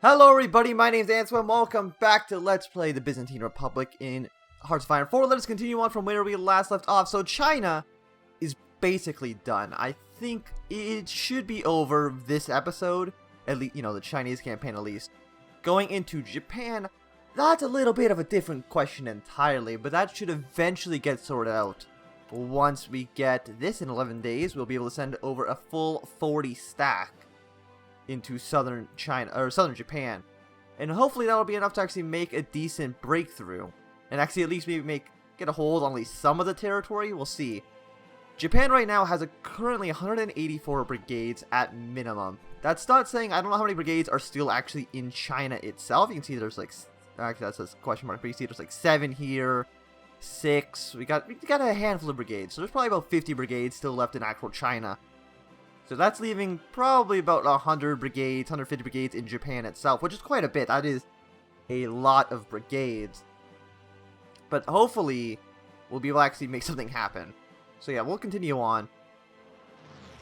Hello everybody, my name's Antoine. Welcome back to Let's Play the Byzantine Republic in Hearts of Iron 4. Let us continue on from where we last left off. So China is basically done. I think it should be over this episode. At least, the Chinese campaign at least. Going into Japan, that's a little bit of a different question entirely, but that should eventually get sorted out. Once we get this in 11 days, we'll be able to send over a full 40 stack into southern China, or southern Japan. And hopefully that'll be enough to actually make a decent breakthrough. And actually at least maybe get a hold on at least some of the territory. We'll see. Japan right now has currently 184 brigades at minimum. That's not saying, I don't know how many brigades are still actually in China itself. You can see there's like, actually that's a question mark, but you see there's like 7 here, 6. We got a handful of brigades. So there's probably about 50 brigades still left in actual China. So that's leaving probably about 100 brigades, 150 brigades in Japan itself, which is quite a bit. That is a lot of brigades. But hopefully, we'll be able to actually make something happen. So yeah, we'll continue on.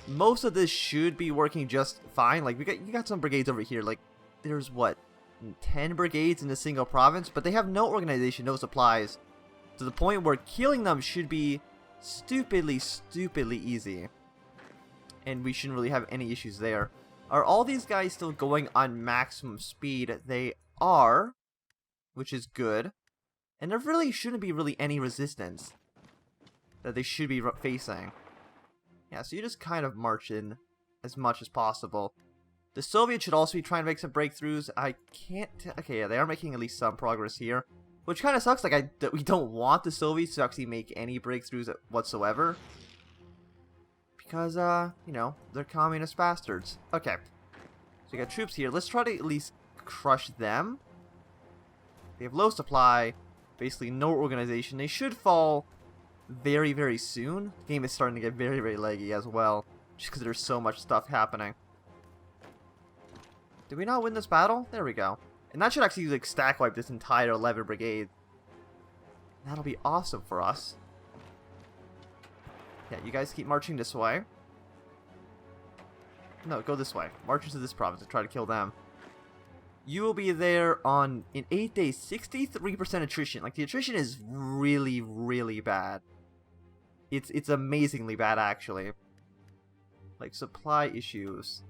Most of this should be working just fine. Like, you got some brigades over here. Like, there's what, 10 brigades in a single province? But they have no organization, no supplies. To the point where killing them should be stupidly easy. And we shouldn't really have any issues there. Are all these guys still going on maximum speed? They are, which is good. And there really shouldn't be any resistance that they should be facing. Yeah, so you just kind of march in as much as possible. The Soviets should also be trying to make some breakthroughs. I can't... Okay, yeah, they are making at least some progress here. Which kind of sucks, like, we don't want the Soviets to actually make any breakthroughs whatsoever. Because, they're communist bastards. Okay. So we got troops here. Let's try to at least crush them. They have low supply. Basically no organization. They should fall very soon. The game is starting to get very laggy as well. Just because there's so much stuff happening. Did we not win this battle? There we go. And that should actually, like, stack wipe this entire 11 brigade. That'll be awesome for us. Yeah, you guys keep marching this way. No, go this way. March into this province and try to kill them. You will be there in 8 days. 63% attrition. Like, the attrition is really bad. It's amazingly bad, actually. Like, supply issues.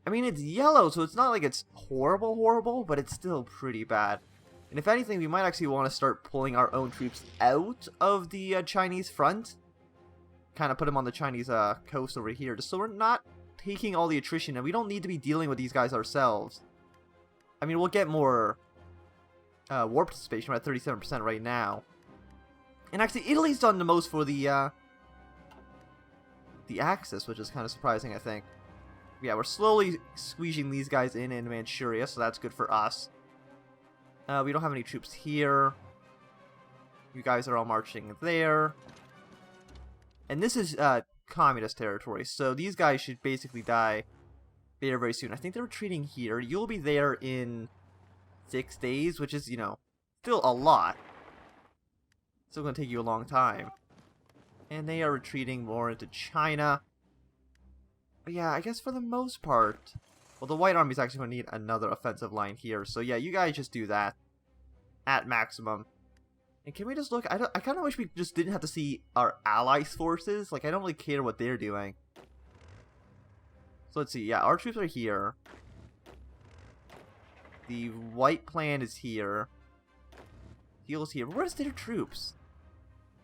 I mean, it's yellow, so it's not like it's horrible, but it's still pretty bad. And if anything, we might actually want to start pulling our own troops out of the Chinese front. Kind of put them on the Chinese coast over here, just so we're not taking all the attrition, and we don't need to be dealing with these guys ourselves. I mean, we'll get more war participation. We're at 37% right now. And actually, Italy's done the most for the Axis, which is kind of surprising, I think. Yeah, we're slowly squeezing these guys in Manchuria, so that's good for us. We don't have any troops here. You guys are all marching there. And this is communist territory, so these guys should basically die very soon. I think they're retreating here. You'll be there in 6 days, which is, still a lot. Still going to take you a long time. And they are retreating more into China. But yeah, I guess for the most part... Well, the White Army is actually going to need another offensive line here. So yeah, you guys just do that. At maximum. And can we just look? I kind of wish we just didn't have to see our allies' forces. Like, I don't really care what they're doing. So let's see. Yeah, our troops are here. The white plan is here. Heel's here. Where's their troops?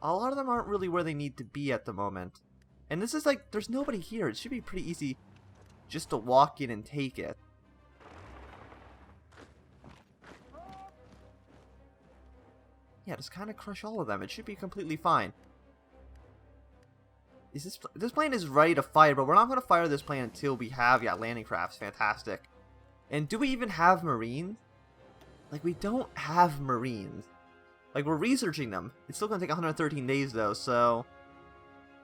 A lot of them aren't really where they need to be at the moment. And this is like, there's nobody here. It should be pretty easy just to walk in and take it. Yeah, just kind of crush all of them. It should be completely fine. This plane is ready to fire, but we're not going to fire this plane until we have, landing crafts. Fantastic. And do we even have Marines? Like, we don't have Marines. Like, we're researching them. It's still going to take 113 days, though, so...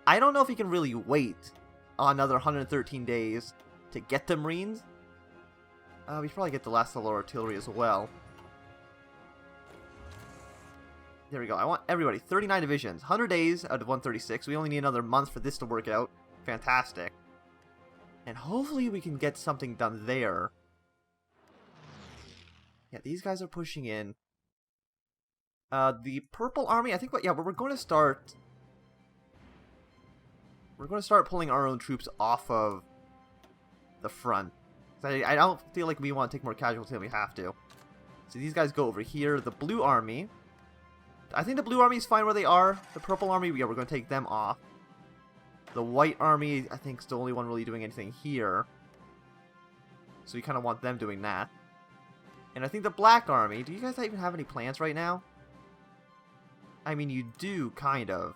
I don't know if we can really wait another 113 days to get the Marines. We should probably get the last level artillery as well. There we go. I want everybody. 39 divisions. 100 days out of 136. We only need another month for this to work out. Fantastic. And hopefully we can get something done there. Yeah, these guys are pushing in. The purple army, I think, yeah, we're going to start... We're going to start pulling our own troops off of the front. I don't feel like we want to take more casualty than we have to. So these guys go over here. The blue army... I think the blue army is fine where they are. The purple army, yeah, we're going to take them off. The white army, I think, is the only one really doing anything here. So we kind of want them doing that. And I think the black army... Do you guys even have any plans right now? I mean, you do, kind of.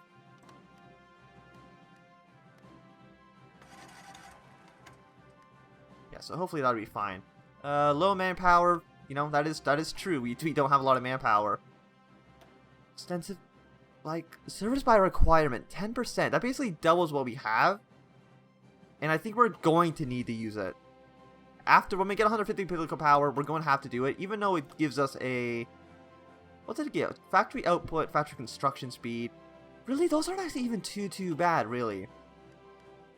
Yeah, so hopefully that'll be fine. Low manpower, you know, that is true. We don't have a lot of manpower. Extensive, like, service by requirement, 10%. That basically doubles what we have. And I think we're going to need to use it. After, when we get 150 political power, we're going to have to do it, even though it gives us a... What's it give? Factory output, factory construction speed. Really, those aren't actually even too bad, really.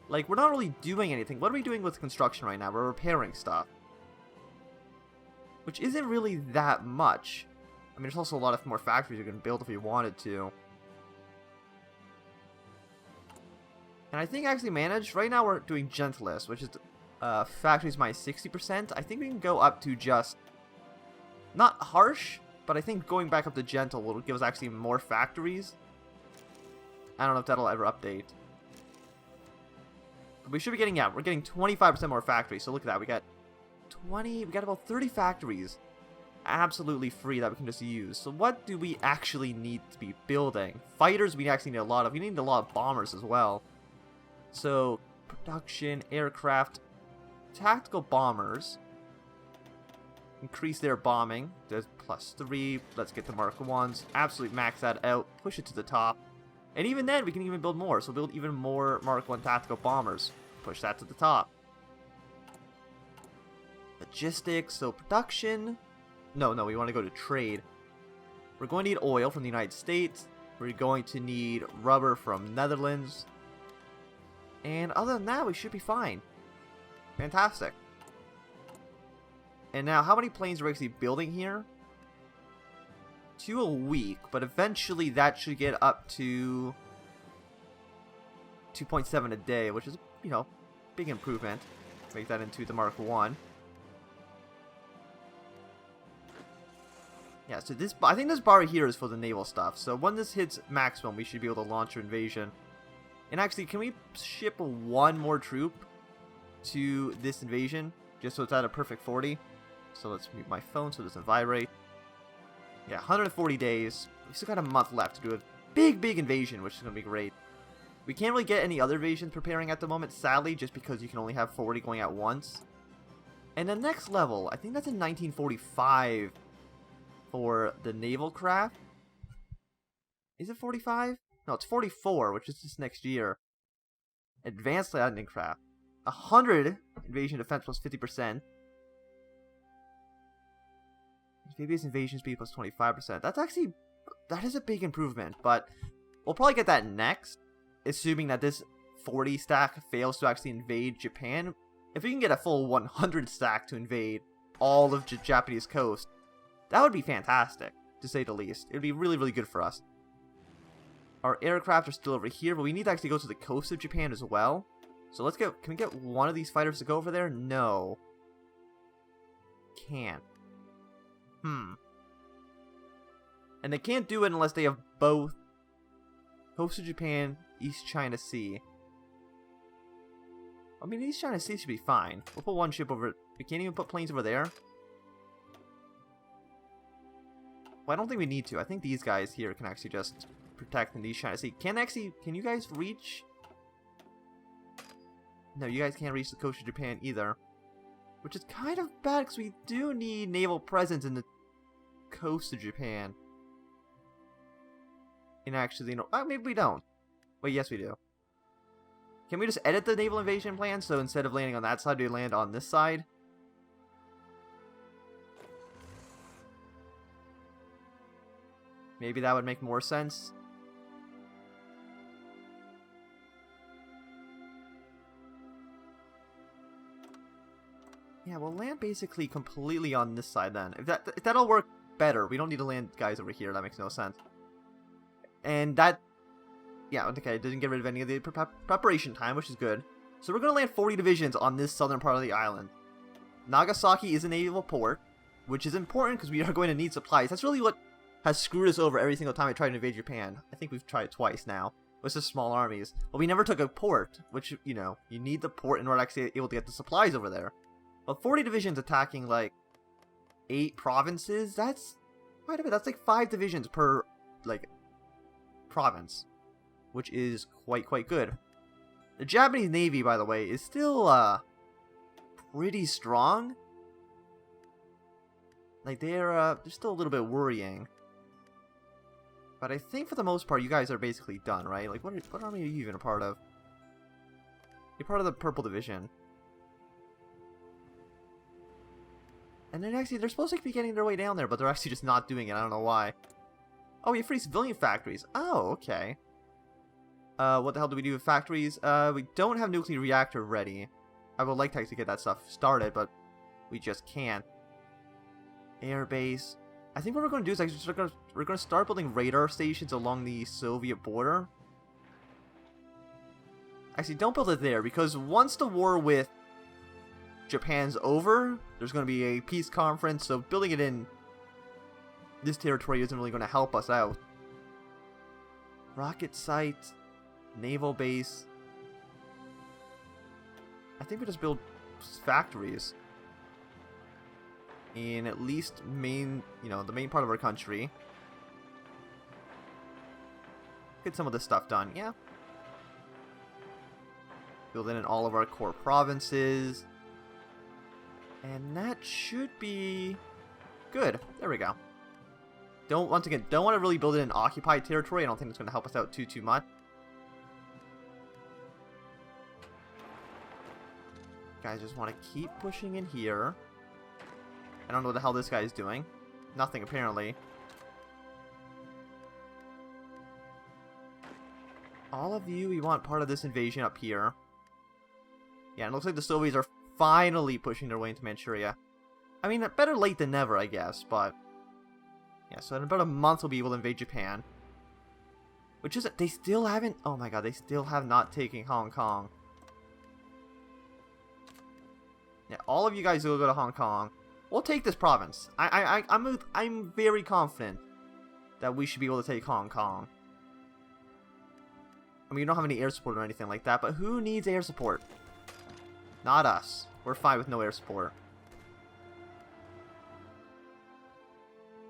Like, we're not really doing anything. What are we doing with construction right now? We're repairing stuff. Which isn't really that much. I mean, there's also a lot of more factories you can build if you wanted to. And I think actually managed. Right now we're doing gentlest, which is factories minus 60%. I think we can go up to just... Not harsh, but I think going back up to gentle will give us actually more factories. I don't know if that'll ever update. But we should be getting, yeah, we're getting 25% more factories. So look at that. We got about 30 factories absolutely free that we can just use. So what do we actually need to be building? Fighters we actually need a lot of. We need a lot of bombers as well. So production, aircraft, tactical bombers. Increase their bombing. There's +3. Let's get the Mark 1s. Absolutely max that out. Push it to the top. And even then, we can even build more. So build even more Mark 1 tactical bombers. Push that to the top. Logistics. So production. No, we want to go to trade. We're going to need oil from the United States. We're going to need rubber from Netherlands. And other than that, we should be fine. Fantastic. And now, how many planes are we actually building here? 2 a week, but eventually that should get up to 2.7 a day, which is, you know, big improvement. Make that into the Mark 1. Yeah, so this, I think this bar here is for the naval stuff. So when this hits maximum, we should be able to launch our invasion. And actually, can we ship 1 more troop to this invasion? Just so it's at a perfect 40. So let's mute my phone so it doesn't vibrate. Yeah, 140 days. We still got a month left to do a big invasion, which is going to be great. We can't really get any other invasions preparing at the moment, sadly, just because you can only have 40 going at once. And the next level, I think that's in 1945 for the naval craft. Is it 45? No, it's 44, which is just next year. Advanced landing craft. 100 invasion defense plus 50%. Amphibious invasion speed plus 25%. That's actually, that is a big improvement, but we'll probably get that next, assuming that this 40 stack fails to actually invade Japan. If we can get a full 100 stack to invade all of the Japanese coast, that would be fantastic, to say the least. It would be really good for us. Our aircraft are still over here, but we need to actually go to the coast of Japan as well. So let's go. Can we get one of these fighters to go over there? No. Can't. And they can't do it unless they have both coast of Japan, East China Sea. I mean, East China Sea should be fine. We'll put 1 ship over. We can't even put planes over there. Well, I don't think we need to. I think these guys here can actually just protect in the East China Sea. Can you guys reach? No, you guys can't reach the coast of Japan either. Which is kind of bad, because we do need naval presence in the coast of Japan. And actually, no, maybe we don't. Wait, yes we do. Can we just edit the naval invasion plan, so instead of landing on that side, we land on this side? Maybe that would make more sense. Yeah, we'll land basically completely on this side then. If that'll work better, we don't need to land guys over here. That makes no sense. And that, yeah, okay, it didn't get rid of any of the preparation time, which is good. So we're going to land 40 divisions on this southern part of the island. Nagasaki is a naval port, which is important because we are going to need supplies. That's really what has screwed us over every single time I tried to invade Japan. I think we've tried it twice now. It's just small armies. But we never took a port, which, you know, you need the port in order to actually be able to get the supplies over there. But 40 divisions attacking, like, 8 provinces, that's quite a bit. That's like 5 divisions per, like, province, which is quite good. The Japanese Navy, by the way, is still, pretty strong. Like, they're still a little bit worrying. But I think for the most part, you guys are basically done, right? Like, what army are you even a part of? You're part of the Purple Division. And then actually, they're supposed to be getting their way down there, but they're actually just not doing it. I don't know why. Oh, we have free civilian factories. Oh, okay. What the hell do we do with factories? We don't have nuclear reactor ready. I would like to actually get that stuff started, but we just can't. Air base. I think what we're going to do is actually we're going to start building radar stations along the Soviet border. Actually, don't build it there, because once the war with Japan's over, there's going to be a peace conference, so building it in this territory isn't really going to help us out. Rocket site, naval base. I think we just build factories in at least the main part of our country. Get some of this stuff done, yeah. Build in all of our core provinces. And that should be good. There we go. Don't want to really build it in occupied territory. I don't think it's going to help us out too much. Guys just want to keep pushing in here. I don't know what the hell this guy is doing. Nothing, apparently. All of you, we want part of this invasion up here. Yeah, it looks like the Soviets are finally pushing their way into Manchuria. I mean, better late than never, I guess, but... yeah, so in about a month we'll be able to invade Japan. Which is... they still haven't... oh my god, they still have not taken Hong Kong. Yeah, all of you guys will go to Hong Kong. We'll take this province. I'm very confident that we should be able to take Hong Kong. I mean, you don't have any air support or anything like that, but who needs air support? Not us. We're fine with no air support.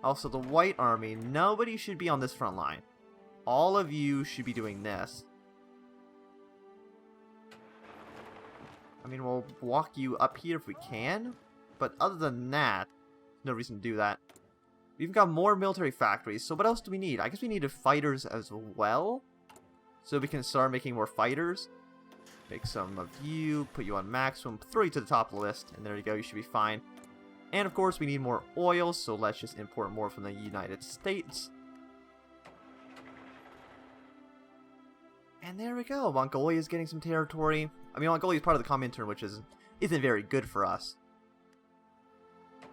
Also, the White Army, nobody should be on this front line. All of you should be doing this. I mean, we'll walk you up here if we can, but other than that, no reason to do that. We've got more military factories, so what else do we need? I guess we need fighters as well, so we can start making more fighters. Make some of you, put you on maximum, throw you to the top of the list, and there you go, you should be fine. And of course, we need more oil, so let's just import more from the United States. And there we go, Mongolia is getting some territory. I mean, Mongolia is part of the Comintern, which isn't very good for us.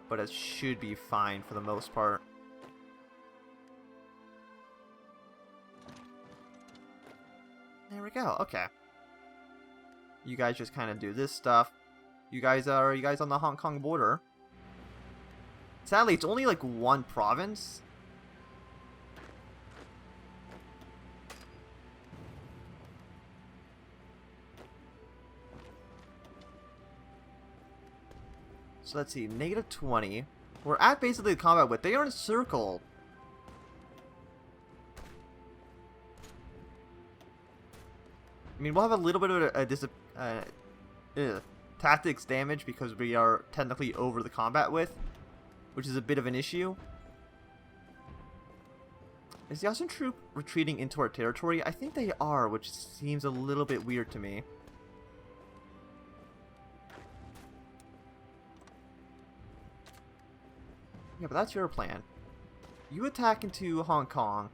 But it should be fine for the most part. There we go, okay. You guys just kind of do this stuff. You guys on the Hong Kong border. Sadly, it's only like one province. So let's see, -20. We're at basically the combat width. They are encircled. I mean, we'll have a little bit of a tactics damage because we are technically over the combat width, which is a bit of an issue. Is the Austrian troop retreating into our territory? I think they are, which seems a little bit weird to me. Yeah, but that's your plan. You attack into Hong Kong.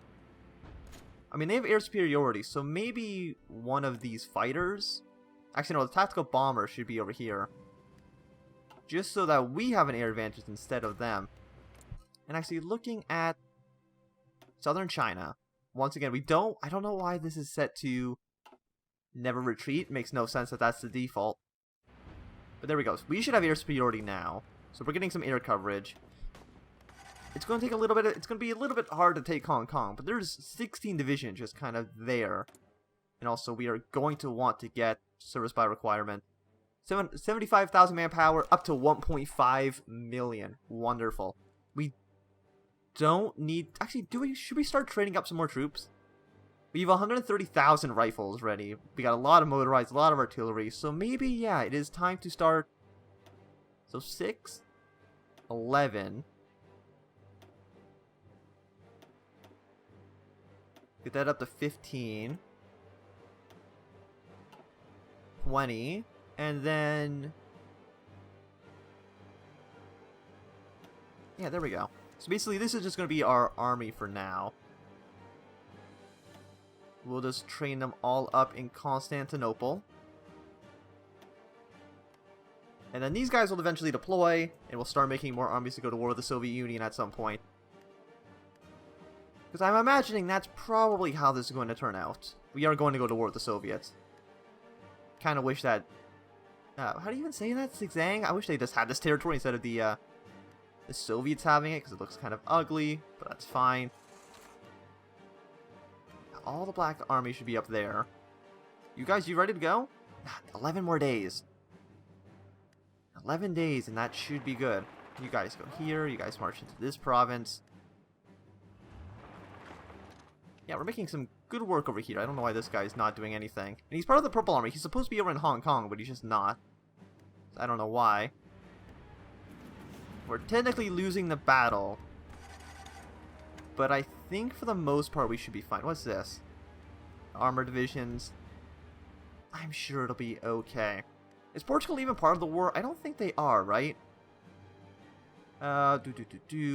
I mean, they have air superiority, so maybe one of these fighters... actually, no, the tactical bomber should be over here. just so that we have an air advantage instead of them. And actually looking at southern China, once again, I don't know why this is set to never retreat. It makes no sense that that's the default. But there we go. So we should have air superiority now. So we're getting some air coverage. It's going to take a little bit. It's going to be a little bit hard to take Hong Kong, but there's 16 divisions just kind of there. And also, we are going to want to get service by requirement. 75,000 manpower, up to 1.5 million. Wonderful. We don't need... Actually, should we start training up some more troops? We have 130,000 rifles ready. We got a lot of motorized, a lot of artillery. So maybe, yeah, it is time to start... So 6, 11... Get that up to 15. 20. And then... Yeah, there we go. So basically, this is just going to be our army for now. We'll just train them all up in Constantinople. And then these guys will eventually deploy, and we'll start making more armies to go to war with the Soviet Union at some point. Because I'm imagining that's probably how this is going to turn out. We are going to go to war with the Soviets. Kind of wish that... how do you even say that? Zigzag? I wish they just had this territory instead of the Soviets having it, because it looks kind of ugly, but that's fine. All the Black Army should be up there. You guys, you ready to go? 11 more days. 11 days, and that should be good. You guys go here. You guys march into this province. Yeah, we're making some good work over here. I don't know why this guy's not doing anything. And he's part of the Purple Army. He's supposed to be over in Hong Kong, but he's just not. I don't know why. We're technically losing the battle. But I think for the most part we should be fine. What's this? Armor divisions. I'm sure it'll be okay. Is Portugal even part of the war? I don't think they are, right?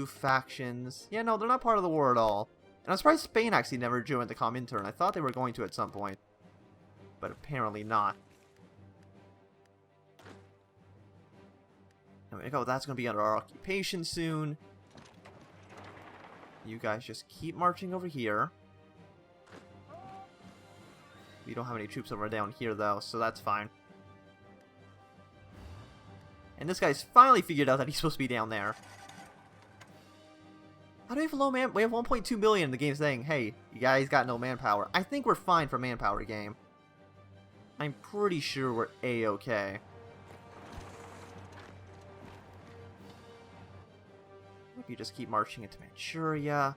Factions. Yeah, no, they're not part of the war at all. And I'm surprised Spain actually never joined the Comintern. I thought they were going to at some point. But apparently not. There we go. That's going to be under our occupation soon. You guys just keep marching over here. We don't have any troops over down here, though, so that's fine. And this guy's finally figured out that he's supposed to be down there. How do we have low man? We have 1.2 million in the game saying, hey, you guys got no manpower. I think we're fine for manpower game. I'm pretty sure we're A-okay. You just keep marching into Manchuria.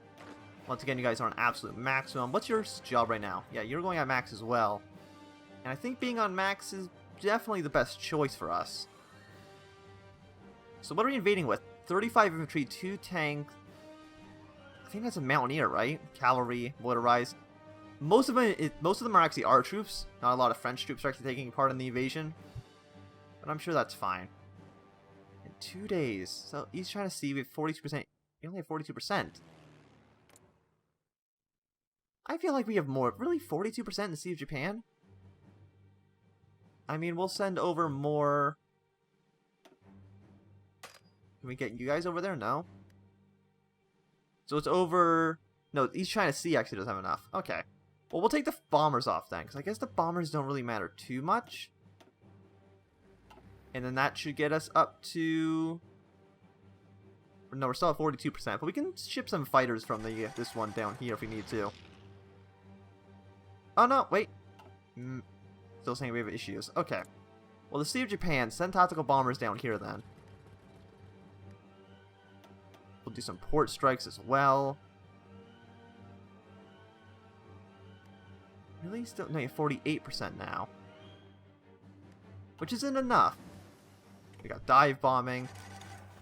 Once again, you guys are on absolute maximum. What's your job right now? Yeah, you're going at max as well. And I think being on max is definitely the best choice for us. So what are we invading with? 35 infantry, 2 tanks. I think that's a mountaineer, right? Cavalry, motorized. Most of them are actually our troops. Not a lot of French troops are actually taking part in the invasion. But I'm sure that's fine. In 2 days. So East China Sea, we have 42%. We only have 42%. I feel like we have more. Really? 42% in the Sea of Japan? I mean, we'll send over more. Can we get you guys over there? No. So it's over... No, East China Sea actually doesn't have enough. Okay. Well, we'll take the bombers off then, because I guess the bombers don't really matter too much. And then that should get us up to... No, we're still at 42%, but we can ship some fighters from this one down here if we need to. Oh, no, wait. Still saying we have issues. Okay. Well, the Sea of Japan, send tactical bombers down here then. We'll do some port strikes as well. Really? Still, no, you have 48% now. Which isn't enough. We got dive bombing.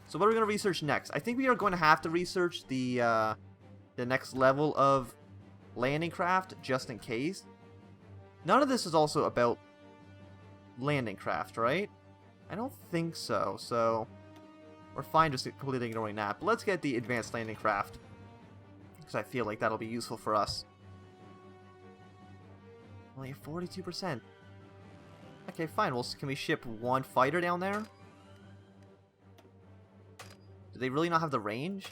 So what are we going to research next? I think we are going to have to research the next level of landing craft, just in case. None of this is also about landing craft, right? I don't think so, so... We're fine just completely ignoring that. But let's get the advanced landing craft. Because I feel like that'll be useful for us. Only 42%. Okay, fine. Well, can we ship one fighter down there? Do they really not have the range?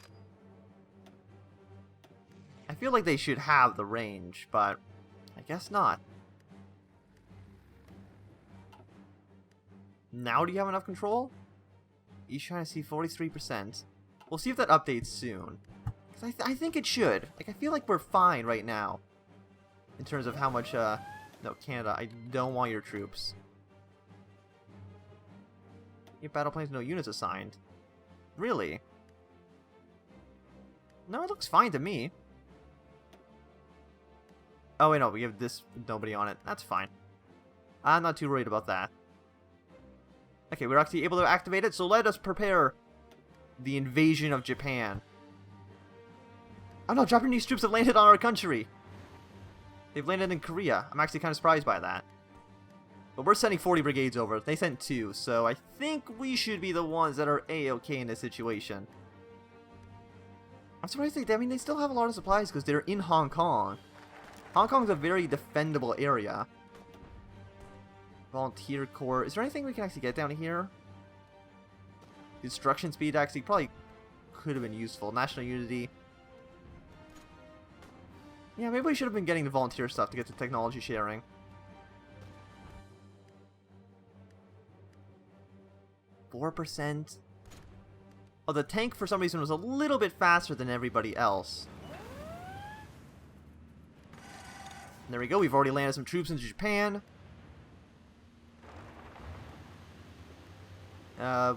I feel like they should have the range, but I guess not. Now do you have enough control? Each trying to see 43%. We'll see if that updates soon. 'Cause I think it should. Like, I feel like we're fine right now. In terms of how much, no, Canada, I don't want your troops. Your battle planes, no units assigned. Really? No, it looks fine to me. Oh, wait, no, we have this, nobody on it. That's fine. I'm not too worried about that. Okay, we're actually able to activate it, so let us prepare the invasion of Japan. Oh no, Japanese troops have landed on our country! They've landed in Korea. I'm actually kind of surprised by that. But we're sending 40 brigades over. They sent 2, so I think we should be the ones that are A-okay in this situation. I'm surprised they still have a lot of supplies because they're in Hong Kong. Hong Kong's a very defendable area. Volunteer Corps. Is there anything we can actually get down here? Instruction speed actually probably could have been useful. National Unity. Yeah, maybe we should have been getting the volunteer stuff to get the technology sharing. %. Oh, the tank for some reason was a little bit faster than everybody else. And there we go, we've already landed some troops into Japan.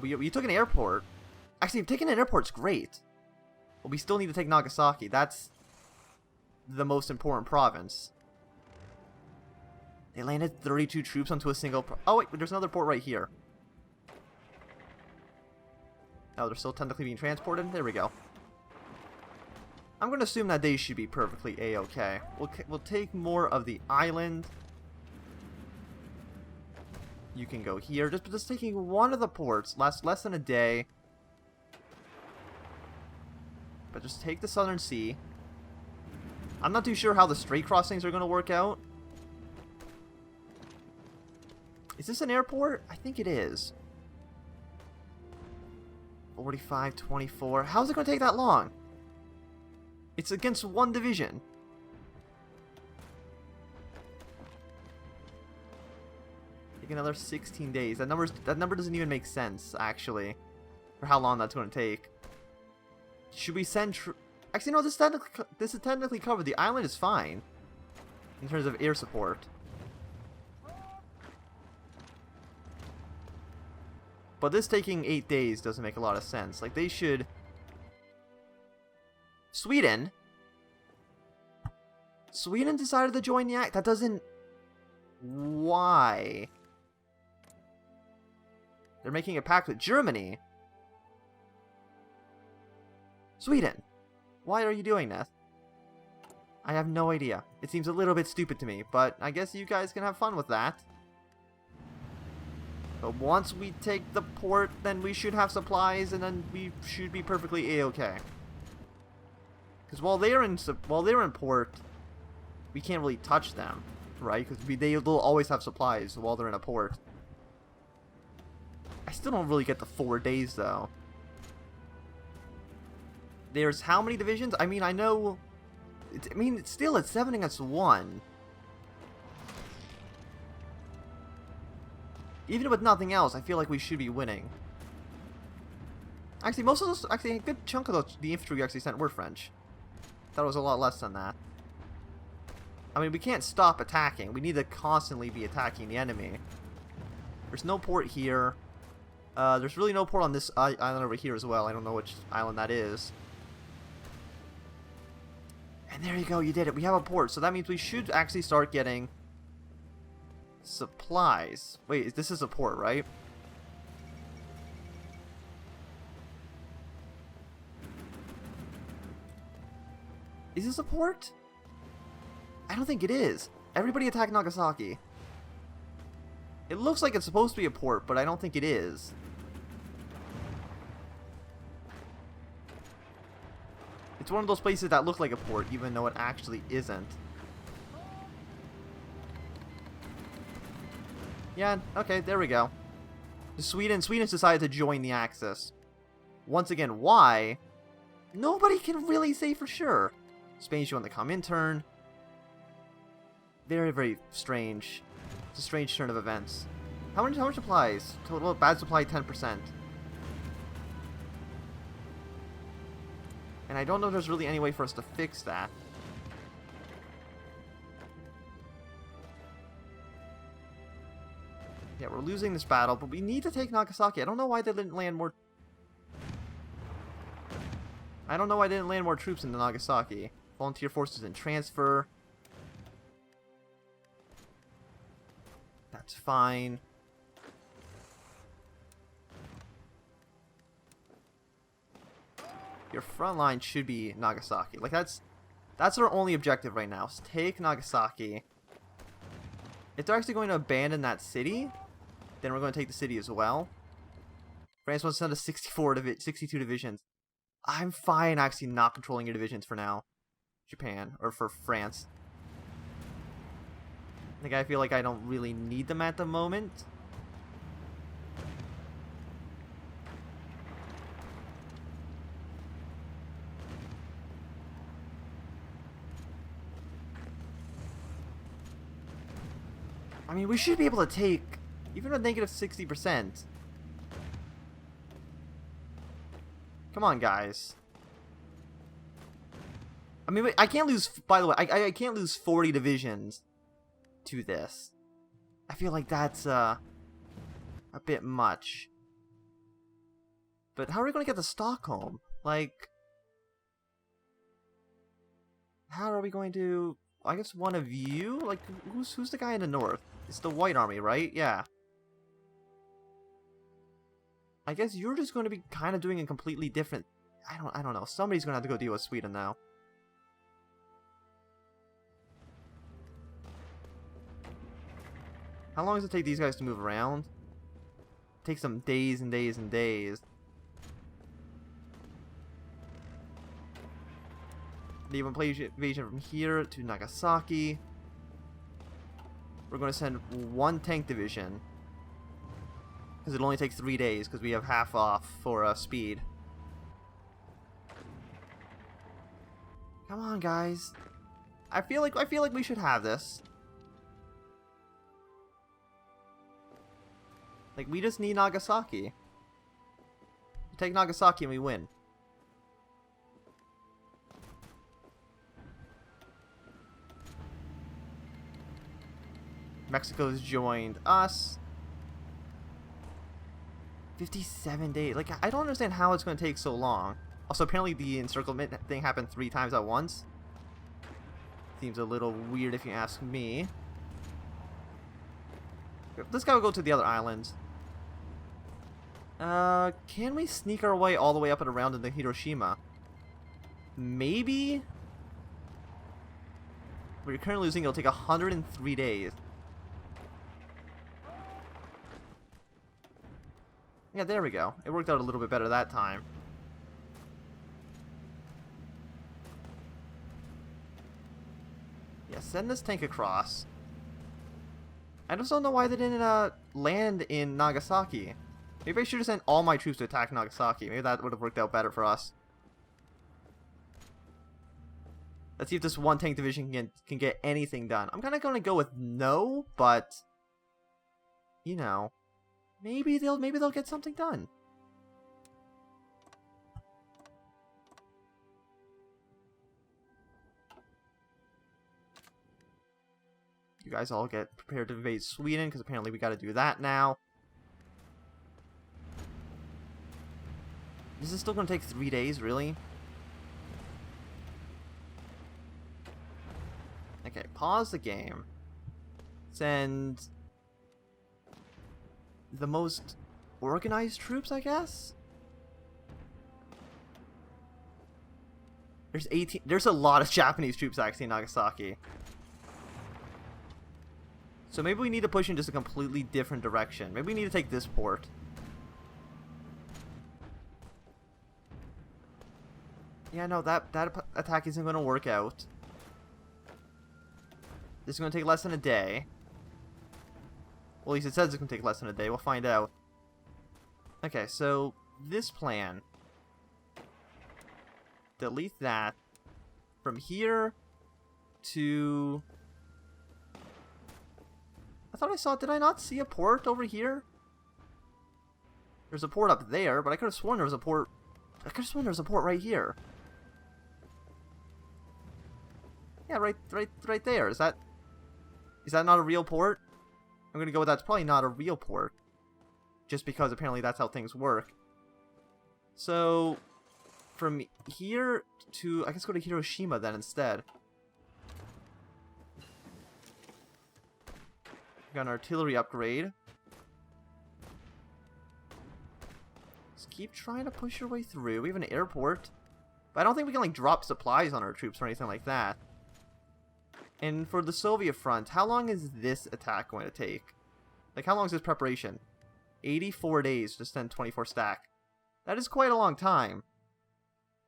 We took an airport. Actually, taking an airport's great. But we still need to take Nagasaki. That's the most important province. They landed 32 troops onto a single oh wait, there's another port right here. Oh, they're still technically being transported? There we go. I'm going to assume that they should be perfectly A-okay. We'll take more of the island. You can go here. Just taking one of the ports. Lasts less than a day. But just take the Southern Sea. I'm not too sure how the strait crossings are going to work out. Is this an airport? I think it is. 45, 24. How's it going to take that long? It's against one division. Take another 16 days. That number doesn't even make sense, actually, for how long that's going to take. Should we send actually, no, this is technically covered. The island is fine in terms of air support. But this taking 8 days doesn't make a lot of sense. Like, they should... Sweden decided to join the act. That doesn't... Why? They're making a pact with Germany. Sweden, why are you doing this? I have no idea. It seems a little bit stupid to me, but I guess you guys can have fun with that. But once we take the port, then we should have supplies, and then we should be perfectly A-okay. Because while they're in port, we can't really touch them, right? Because they'll always have supplies while they're in a port. I still don't really get the 4 days though. There's how many divisions? I mean, I know. It's still at 7 against 1. Even with nothing else, I feel like we should be winning. Actually, most of those, actually, a good chunk of the infantry we actually sent were French. Thought it was a lot less than that. I mean, we can't stop attacking. We need to constantly be attacking the enemy. There's no port here. There's really no port on this island over here as well. I don't know which island that is. And there you go, you did it. We have a port, so that means we should actually start getting supplies. Wait, this is a port, right? Is this a port? I don't think it is. Everybody attack Nagasaki. It looks like it's supposed to be a port, but I don't think it is. It's one of those places that look like a port, even though it actually isn't. Yeah, okay, there we go. Sweden's decided to join the Axis. Once again, why? Nobody can really say for sure. Spain's doing the come in turn. Very, very strange. It's a strange turn of events. How much supplies? Total bad supply 10%. And I don't know if there's really any way for us to fix that. Yeah, we're losing this battle, but we need to take Nagasaki. I don't know why they didn't land more... troops into Nagasaki. Volunteer forces and transfer. That's fine. Your front line should be Nagasaki. Like, that's our only objective right now. Is take Nagasaki. If they're actually going to abandon that city, then we're going to take the city as well. France wants to send us 62 divisions. I'm fine actually not controlling your divisions for now. Japan, or for France. Like, I feel like I don't really need them at the moment. I mean, we should be able to take, even with negative 60%. Come on, guys. I mean, I can't lose, by the way, I can't lose 40 divisions to this. I feel like that's a bit much. But how are we going to get to Stockholm? Like, how are we going to... I guess one of you? Like, who's the guy in the north? It's the White Army, right? Yeah. I guess you're just going to be kind of doing a completely different... I don't know. Somebody's going to have to go deal with Sweden now. How long does it take these guys to move around? It takes them days and days and days. The invasion from here to Nagasaki. We're going to send one tank division. Because it only takes 3 days, because we have half off for speed. Come on, guys. I feel like we should have this. Like, we just need Nagasaki. We take Nagasaki and we win. Mexico's joined us. 57 days. Like, I don't understand how it's going to take so long. Also, apparently the encirclement thing happened 3 times at once. Seems a little weird if you ask me. This guy will go to the other islands. Can we sneak our way all the way up and around into Hiroshima? Maybe? We're currently losing. It'll take 103 days. Yeah, there we go. It worked out a little bit better that time. Yeah, send this tank across. I just don't know why they didn't land in Nagasaki. Maybe I should have sent all my troops to attack Nagasaki. Maybe that would have worked out better for us. Let's see if this one tank division can get anything done. I'm kind of going to go with no, but you know, maybe they'll get something done. You guys all get prepared to invade Sweden, because apparently we got to do that now. This is still going to take 3 days, really? Okay, pause the game. Send the most organized troops, I guess? There's 18. There's a lot of Japanese troops actually in Nagasaki. So maybe we need to push in just a completely different direction. Maybe we need to take this port. Yeah, no, that attack isn't going to work out. This is going to take less than a day. Well, at least it says it's going to take less than a day. We'll find out. Okay, so this plan. delete that. From here to... I thought I saw... Did I not see a port over here? There's a port up there, but I could have sworn there was a port... I could have sworn there was a port right here. Yeah, right there. Is that not a real port? I'm gonna go with that's probably not a real port. Just because apparently that's how things work. So, from here to... I guess go to Hiroshima then instead. Got an artillery upgrade. Just keep trying to push your way through. We have an airport. But I don't think we can, like, drop supplies on our troops or anything like that. And for the Soviet front, how long is this attack going to take? Like, how long is this preparation? 84 days to send 24 stack. That is quite a long time.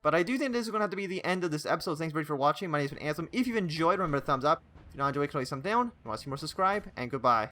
But I do think this is going to have to be the end of this episode. Thanks very much for watching. My name has been Anthem. If you've enjoyed, remember to thumbs up. If you don't enjoy, click thumbs down. If you want to see more, subscribe. And goodbye.